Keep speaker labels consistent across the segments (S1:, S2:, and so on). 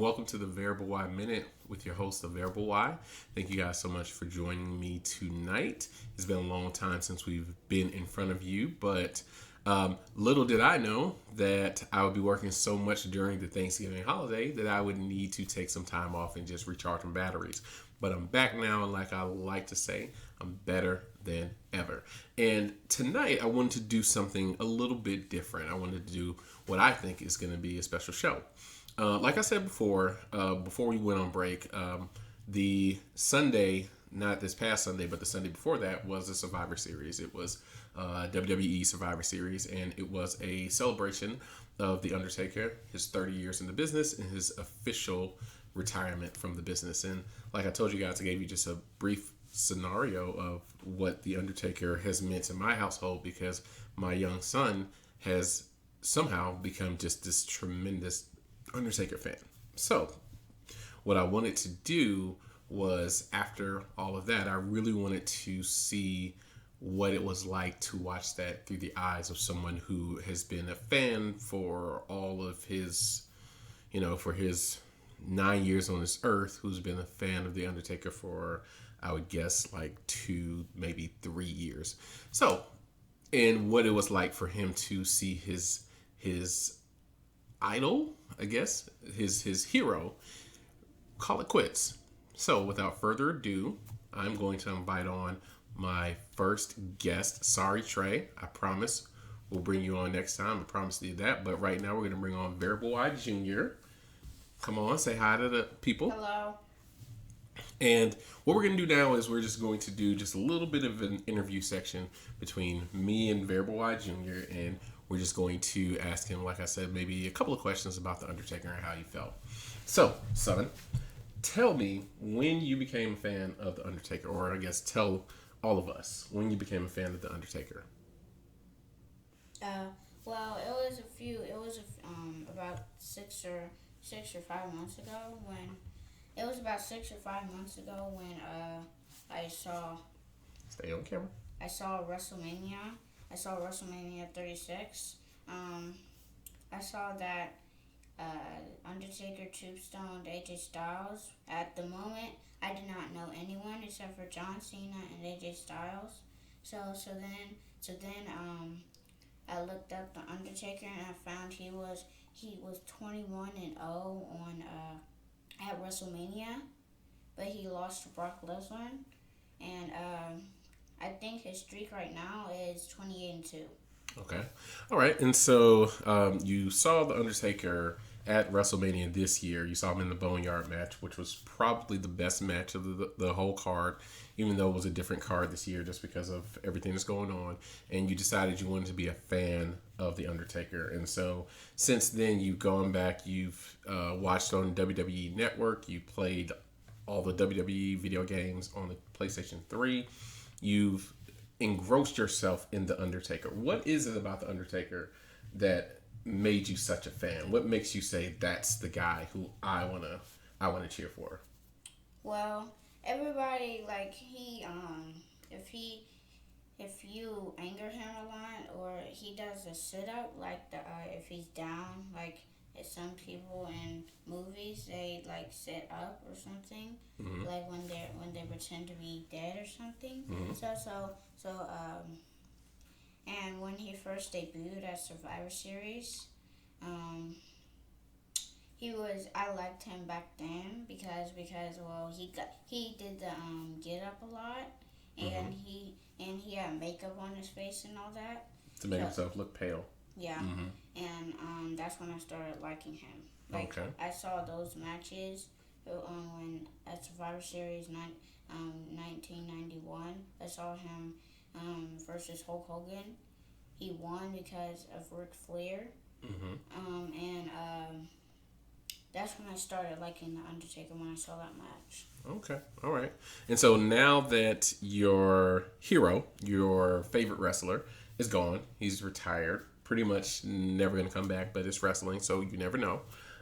S1: welcome to the Variable Y Minute with your host, the Variable Y. Thank you guys so much for joining me tonight. It's been a long time since we've been in front of you, but little did I know that I would be working so much during the Thanksgiving holiday that I would need to take some time off and just recharge my batteries. But I'm back now, and like I like to say, I'm better than ever. And tonight, I wanted to do something a little bit different. I wanted to do what I think is going to be a special show. Like I said before we went on break, the Sunday, not this past Sunday, but the Sunday before that, was a Survivor Series. It was WWE Survivor Series, and it was a celebration of The Undertaker, his 30 years in the business, and his official retirement from the business. And like I told you guys, I gave you just a brief scenario of what The Undertaker has meant in my household, because my young son has somehow become just this tremendous Undertaker fan. So what I wanted to do was, after all of that, I really wanted to see what it was like to watch that through the eyes of someone who has been a fan for all of his, for his 9 years on this earth, who's been a fan of The Undertaker for, I would guess, like 2, maybe 3 years. So, and what it was like for him to see his idol, I guess, his hero, call it quits. So without further ado, I'm going to invite on my first guest. Sorry, Trey. I promise we'll bring you on next time. I promise you that. But right now we're going to bring on Variable Y Jr. Come on, say hi to the people.
S2: Hello.
S1: And what we're going to do now is we're just going to do just a little bit of an interview section between me and Variable Y Jr. And we're just going to ask him, like I said, maybe a couple of questions about The Undertaker and how he felt. So, son, tell me when you became a fan of The Undertaker, or I guess tell all of us when you became a fan of The Undertaker.
S2: Well, it was about 5 months ago when I saw.
S1: Stay on camera.
S2: I saw WrestleMania. I saw WrestleMania 36. I saw that Undertaker tombstoned AJ Styles. At the moment, I did not know anyone except for John Cena and AJ Styles. So then I looked up the Undertaker, and I found he was 21-0 on at WrestleMania, but he lost to Brock Lesnar, and I think his streak right now is 28-2.
S1: Okay. All right. And so you saw The Undertaker at WrestleMania this year. You saw him in the Boneyard match, which was probably the best match of the whole card, even though it was a different card this year just because of everything that's going on. And you decided you wanted to be a fan of The Undertaker. And so since then, you've gone back, you've watched on WWE Network, you played all the WWE video games on the PlayStation 3. You've engrossed yourself in The Undertaker. What is it about The Undertaker that made you such a fan? What makes you say that's the guy who I wanna cheer for?
S2: Well, everybody, like, if you anger him a lot, or he does a sit up, like if he's down, like some people in movies, they like sit up or something,
S1: Mm-hmm.
S2: like when they pretend to be dead or something.
S1: Mm-hmm.
S2: And when he first debuted at Survivor Series, I liked him back then because well, he did the get up a lot, and
S1: Mm-hmm.
S2: he had makeup on his face and all that
S1: To make himself look pale.
S2: yeah.
S1: Mm-hmm.
S2: And that's when I started liking him. Like,
S1: Okay.
S2: I saw those matches when at Survivor Series 1991. I saw him versus Hulk Hogan. He won because of Ric Flair.
S1: Mm-hmm.
S2: And that's when I started liking The Undertaker, when I saw that match.
S1: Okay. All right. And so now that your hero, your favorite wrestler, is gone, he's retired, pretty much never going to come back, but it's wrestling, so you never know.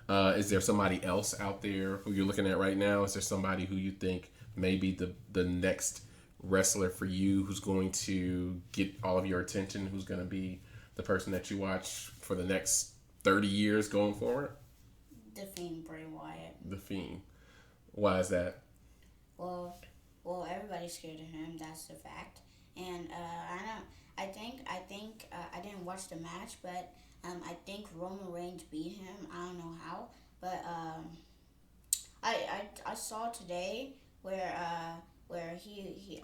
S1: Is there somebody else out there who you're looking at right now? Is there somebody who you think may be the next wrestler for you, who's going to get all of your attention, who's going to be the person that you watch for the next 30 years going forward?
S2: The Fiend Bray Wyatt.
S1: The Fiend. Why is that?
S2: Well, everybody's scared of him. That's the fact. And I think I didn't watch the match, but I think Roman Reigns beat him. I don't know how, but I saw today where he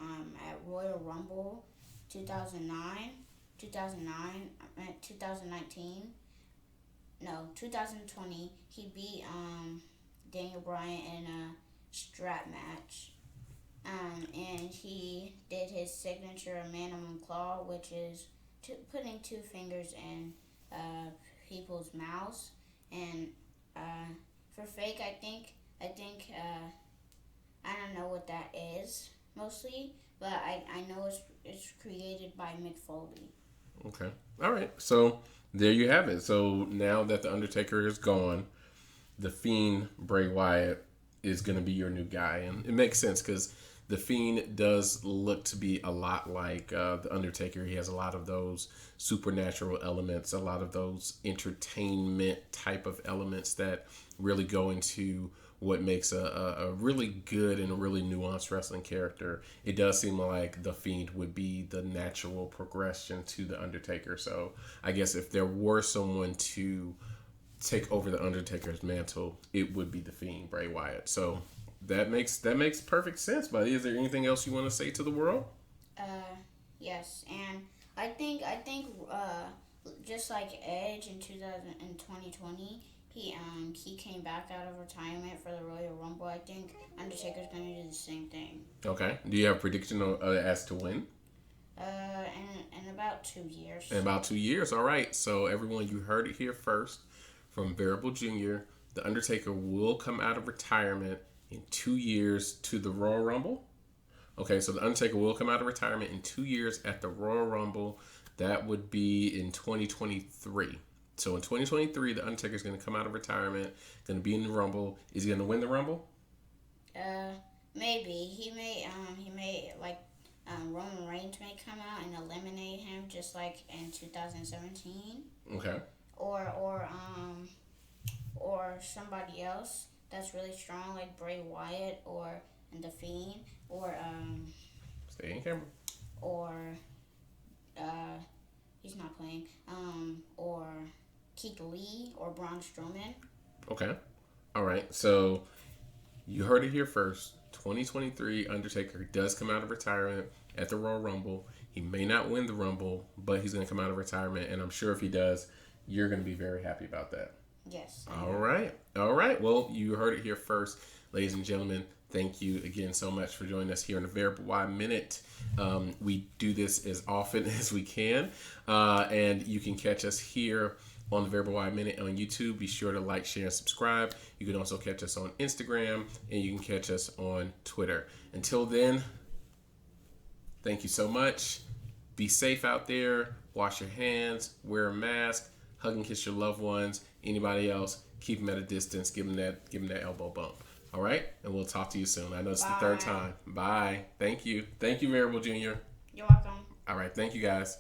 S2: at Royal Rumble 2019. No, 2020. He beat Daniel Bryan in a strap match. And he did his signature Minimum Claw, which is putting two fingers in people's mouths. And for fake, I think I don't know what that is mostly, but I know it's created by Mick Foley.
S1: Okay. All right. So there you have it. So now that the Undertaker is gone, the Fiend Bray Wyatt is going to be your new guy, and it makes sense because the Fiend does look to be a lot like the Undertaker. He has a lot of those supernatural elements, a lot of those entertainment type of elements that really go into what makes a really good and a really nuanced wrestling character. It does seem like the Fiend would be the natural progression to the Undertaker. So I guess if there were someone to take over the Undertaker's mantle, it would be the Fiend Bray Wyatt. So that makes perfect sense, buddy. Is there anything else you want to say to the world?
S2: Yes, and I think just like Edge in 2020, he came back out of retirement for the Royal Rumble. I think Undertaker's gonna do the same thing.
S1: Okay. Do you have a prediction as to when?
S2: In about 2 years.
S1: In about 2 years. All right. So everyone, you heard it here first from Variable Jr. The Undertaker will come out of retirement in 2 years to the Royal Rumble. Okay, so the Undertaker will come out of retirement in 2 years at the Royal Rumble. That would be in 2023. So in 2023, the Undertaker is going to come out of retirement, going to be in the Rumble. Is he going to win the Rumble?
S2: Maybe he may like Roman Reigns may come out and eliminate him just like in 2017.
S1: Okay.
S2: Or somebody else that's really strong like Bray Wyatt or The Fiend or
S1: Stay in camera.
S2: Or he's not playing. Or Keith Lee or Braun Strowman.
S1: Okay. All right. So you heard it here first. 2023 Undertaker does come out of retirement at the Royal Rumble. He may not win the Rumble, but he's going to come out of retirement, and I'm sure if he does, you're going to be very happy about that.
S2: Yes.
S1: All right. Well, you heard it here first, ladies and gentlemen. Thank you again so much for joining us here in the Variable Y Minute. We do this as often as we can, and you can catch us here on the Variable Y Minute on YouTube. Be sure to like, share, and subscribe. You can also catch us on Instagram, and you can catch us on Twitter. Until then, thank you so much. Be safe out there. Wash your hands. Wear a mask. Hug and kiss your loved ones. Anybody else, keep them at a distance. Give them that elbow bump. All right? And we'll talk to you soon. I know it's the third time. Bye. Thank you. Thank you, Variable Jr.
S2: You're welcome.
S1: All right. Thank you, guys.